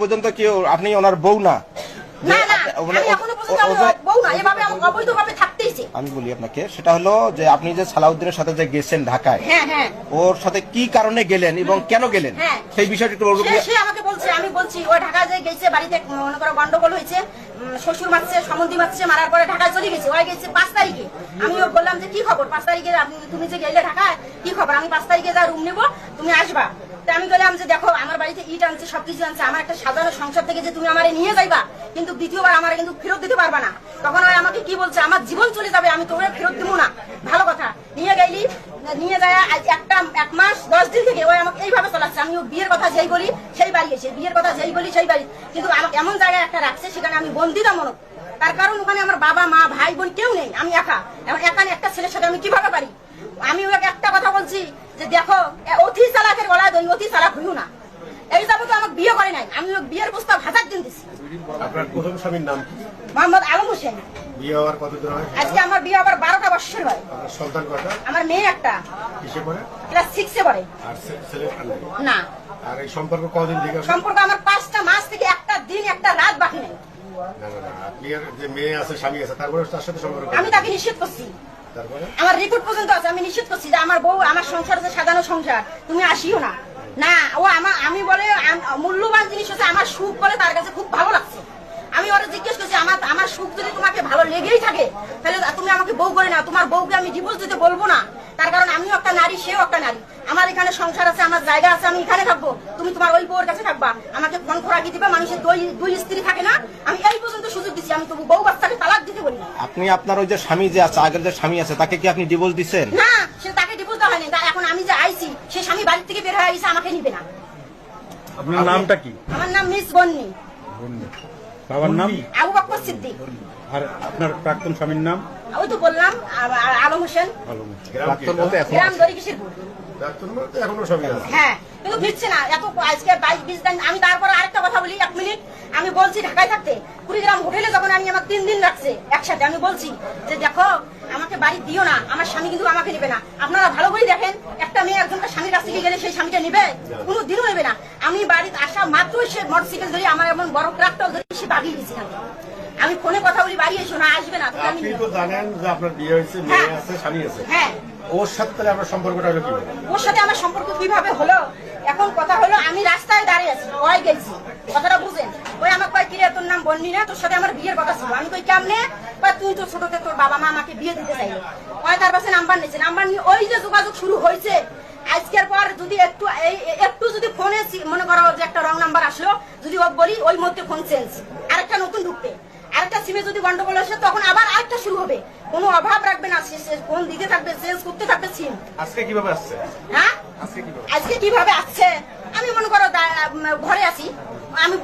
পর্যন্ত কি আপনি ওনার বউ না? আমি বলি আপনাকে, সেটা হলো যে আপনি যে সালাউদ্দিনের সাথে যে গেছেন ঢাকায়, ওর সাথে কি কারণে গেলেন এবং কেন গেলেন সেই বিষয়টা একটু বলবো। সে আমাকে বলছে, আমি বলছি ওই ঢাকা যে গেছে, বাড়িতে মনে করো গন্ডগোল হয়েছে, শ্বশুর মারছে, সম্বন্ধী মারছে, মারার পরে ঢাকায় চলে গেছে। ওই গেছে 5 তারিখে। আমি বললাম যে কি খবর 5 তারিখে তুমি যে গেলে ঢাকায়, কি খবর? আমি 5 তারিখে যা রুম নেবো, তুমি আসবা। আমি বললাম যে দেখো আমার বাড়িতে ইট আনছে, সবকিছু আনছে, আমার একটা সাধারণ সংসার থেকে যে তুমি আমারে নিয়ে যাইবা, কিন্তু দ্বিতীয়বার আমার কিন্তু ফেরত দিতে পারবা না। তখন ওই আমাকে কি বলছে, আমার জীবন চলে যাবে, আমি তোরে ফেরত দিব না। ভালো কথা, নিয়ে গেলি, নিয়ে যায় 1 মাস 10 দিন থেকে ওই আমাকে এইভাবে চালাচ্ছে। আমি বিয়ের কথা যেই বলি সেই বাড়ি এসে, বিয়ের কথা যেই বলি সেই বাড়ি, কিন্তু আমাকে এমন জায়গায় একটা রাখছে সেখানে আমি বন্দিতা মনে। তার কারণ ওখানে আমার বাবা মা ভাই বোন কেউ নেই, আমি একা। একা একটা ছেলের সাথে আমি কিভাবে পারি? আমি ওকে একটা কথা বলছি যে দেখো, অতি চালাকের গলায় দই, অতি চালাক হইও না। এই যাবো তো আমাকে বিয়ে করে নাই, আমি বিয়ের প্রস্তাব 1000 দিন দিচ্ছি। আপনার প্রথম স্বামীর নাম কি? মোহাম্মদ আলম হোসেন। বিয়ে হওয়ার কতদিন হয়? আজকে আমার বিয়ে আবার 12টা বছর হয়। আপনার সন্তান কয়টা? আমার মেয়ে একটা, কিসে পড়ে? ক্লাস 6 এ পড়ে। আর ছেলে না। আর এই সম্পর্ক কতদিন থেকে? সম্পর্ক আমার 5টা মাস থেকে একটা দিন একটা রাত বাকি নেই। না না না, আপনার যে মেয়ে আছে, স্বামী আছে, তারপরে তার সাথে সম্পর্ক? আমি তাকে নিষেধ করছি। তারপরে আমার রিপোর্ট পর্যন্ত আছে, আমি নিষেধ করছি যে আমার বউ, আমার সংসার আছে সাজানো সংসার, তুমি আসিও না। না, ও আমি বলে মূল্যবান জিনিস হচ্ছে আমার সুখ বলে তার কাছে খুব ভালো লাগছে। আমি ওরা জিজ্ঞেস করছি আমার সুখ যদি তোমাকে ভালো লেগেই থাকে তাহলে তুমি আমাকে বউ করে না, তোমার বউকে আমি ডিভোর্স দিতে বলবো না। তার কারণ আমিও একটা নারী, সেও একটা নারী, আমার এখানে সংসার আছে, আমার জায়গা আছে, আমি এখানে থাকবো, তুমি তোমার ওই বউর কাছে থাকবা, আমাকে ফোন খোরাকি দিবা। মানুষের দুই স্ত্রী থাকে না, আমি এই পর্যন্ত সুযোগ দিচ্ছি, আমি তবু বউ বাচ্চাকে তালাক দিতে বলি না। আপনি আপনার ওই যে স্বামী যে আছে, আগের যে স্বামী আছে, তাকে কি আপনি ডিভোর্স দিচ্ছেন? না, সে তাকে ডিভোর্স দেওয়া হয়নি। এখন আমি যে আইছি, সে স্বামী বাড়ি থেকে বের হয়ে আইছে, আমাকে নিবে না। আপনার নামটা কি? আমার নাম মিস বন্নি। বাবার নাম? আবু বকর সিদ্দিক। আর আপনার প্রাক্তন স্বামীর নাম? ওই তো বললাম, আলম হোসেন। গ্রাম দরিকিশিরপুর। এখনো স্বামী আছে? হ্যাঁ, কিন্তু ফিরছে না। এত আজকে 22-20 দিন। আমি তারপরে আরেকটা কথা বলি, 1 মিনিট। আমি বলছি ঢাকায় থাকতে কুড়িগ্রাম হোটেলে যখন আমি আমার 3 দিন রাখছে একসাথে, আমি বলছি যে দেখো আমাকে বাড়ি দিও না, আমার স্বামী কিন্তু আমাকে নেবে না। আপনারা ভালো করে দেখেন, একটা মেয়ে একজনকে স্বামীর কাছ থেকে গেলে সেই স্বামীটা নেবে? কোনো দিনও নেবে না। আমি বাড়িতে আসা মাত্রই সে মোটরসাইকেল ধরে, আমার এমন বড় ট্রাক্টর ধরে সে বাগিয়ে দিয়েছি। আমি ফোনে কথা বলি, বাড়ি এসো না, আসবে না। আপনি তো জানেন যে আপনার বিয়ে হয়েছে, মেয়ে আছে, স্বামী আছে। হ্যাঁ, ওর সাথে তাহলে আপনার সম্পর্কটা হলো কিভাবে? ওর সাথে আমার সম্পর্ক কিভাবে হলো? এখন কথা হলো, আমি রাস্তায় দাঁড়িয়ে আছি, ওই গেছি, কথাটা বুঝেন। ওই আমার কয় কিরে তোর নাম বন্নি না, তোর সাথে আমার বিয়ের কথা ছিল। আমি কই কেমনে? তুই তো ছোটতে তোর বাবা মা আমাকে বিয়ে দিতে চাইলো। ওই তার কাছে নাম্বার নিয়েছে, নাম্বার নিয়ে ওই যে যোগাযোগ শুরু হয়েছে। আজকের পর যদি একটু যদি ফোনে মনে করো যে একটা রং নাম্বার আসলো, যদি ও বলি ওই মধ্যে ফোন চেঞ্জ, আরেকটা নতুন ঢুকবে, আরেকটা সিমে যদি গন্ডগোল আসে তখন আবার আরেকটা শুরু হবে। কোনো অভাব রাখবে না, ফোন দিতে থাকবে, চেঞ্জ করতে থাকবে সিম। আজকে কিভাবে আসছে? হ্যাঁ, আজকে কিভাবে আসছে? আমি মনে করো ঘরে আছি, আমি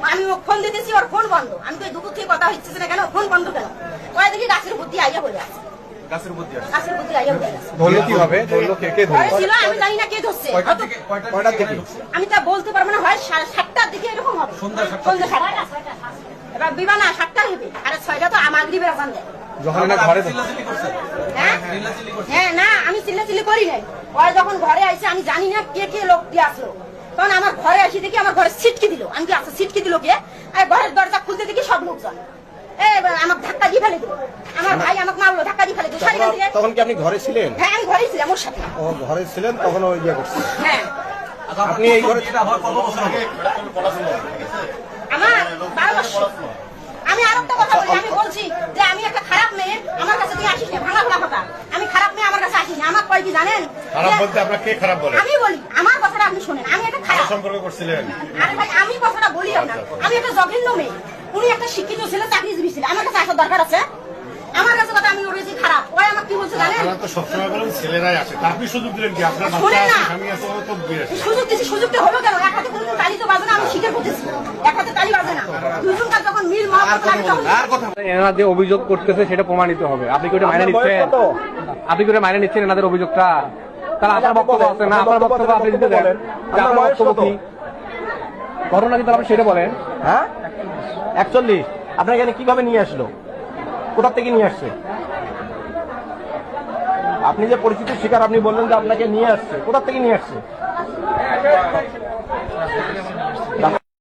ফোন দিতেছি, ওর ফোন বন্ধ। আমি তো দুপুর থেকে কথা হচ্ছে না, কেন ফোন বন্ধ কেন? ওই দেখি গাছের বুদ্ধি আইয়া বলে আছে, গাছের বুদ্ধি আইয়া বলে আছে। ধরলো কিভাবে? ধরলো কে ছিল আমি জানি না কে ধরছে। আমি তা বলতে পারবো না, হয় 7টার দিকে এরকম হবে, সন্ধ্যা 7টা। এবার বিবানা 7টা হবে, আরে 6টা তো মাগরিবের আজান দেয়। হ্যাঁ, না আমি চিল্লাচিল্লি করি নাই। ওই যখন ঘরে আইছে, আমি জানি না কে লোক দিয়ে আসলো, তখন আমার ঘরে আসি দেখি আমার ঘরে ছিটকে দিল। আমি কি আচ্ছা ছিটকে দিল কে? আর ঘরের দরজা খুলতে দেখি সব লোকজন আমাকে ধাক্কা দিয়ে ফেলে দিল। আমার ভাই আমাকে মারলো, ধাক্কা দিয়ে ফেলে দিল। তখন কি আপনি ঘরে ছিলেন? হ্যাঁ, আমি ঘরেই ছিলাম ওর সাথে। ও ঘরে ছিলেন, তখন ওই ইয়ে করছে। হ্যাঁ, আপনি এই ঘরে আমার 12 বছর। আমি আরেকটা কথা বলি, আমি বলছি যে আমি একটা খারাপ মেয়ে, আমার কাছে তুই আসিস না, ভাঙা কথা। আমি খারাপ মেয়ে, আমার কাছে আসিস না। আমার কয় কি জানেন? খারাপ বলতে আপনার কে খারাপ বলে? আমি বলি, আমার কথাটা আপনি শুনেন। আমি একটা খারাপ সম্পর্ক করছিলেন? আরে ভাই, আমি কথাটা বলি আপনার। আমি একটা জঘন্য মেয়ে, উনি একটা শিক্ষিত ছেলে, চাকরিজীবী ছিল। আমার কাছে আসার দরকার আছে? আমার কাছে কথা আমি ওরেছি খারাপ। ওই আমাকে কি বলছে জানেন? আপনারা তো সবসময় বলেন ছেলেরাই আসে, তা আপনি সুযোগ দিলেন কি? আপনার বাচ্চা শুনেন আছে, না, স্বামী আছে, ও তো বিয়ে আছে। সুযোগ দিচ্ছি, সুযোগটা হলো কেন? এক হাতে কোনদিন তালি তো বাজে না, আমি স্বীকার করতেছি। এক হাতে তালি বাজে না, দুজনকার যখন মিল মহব্বত লাগে তখন। এনারা যে অভিযোগ করতেছে সেটা প্রমাণিত হবে। আপনি কি ওটা মাইনে নিচ্ছেন? আপনি কি ওটা মাইনে নিচ্ছেন এনাদের অভিযোগটা? তাহলে আপনার বক্তব্য আছে না, আপনার বক্তব্য আপনি দিতে দেন। আপনার বক্তব্য কি ঘটনা, কিন্তু আপনি সেটা বলেন। হ্যাঁ, 41 আপনার এখানে কিভাবে নিয়ে আসলো? কোথা থেকে নিয়ে আসছে? আপনি যে পরিস্থিতির শিকার, আপনি বললেন যে আপনাকে নিয়ে আসছে, কোথা থেকে নিয়ে আসছে?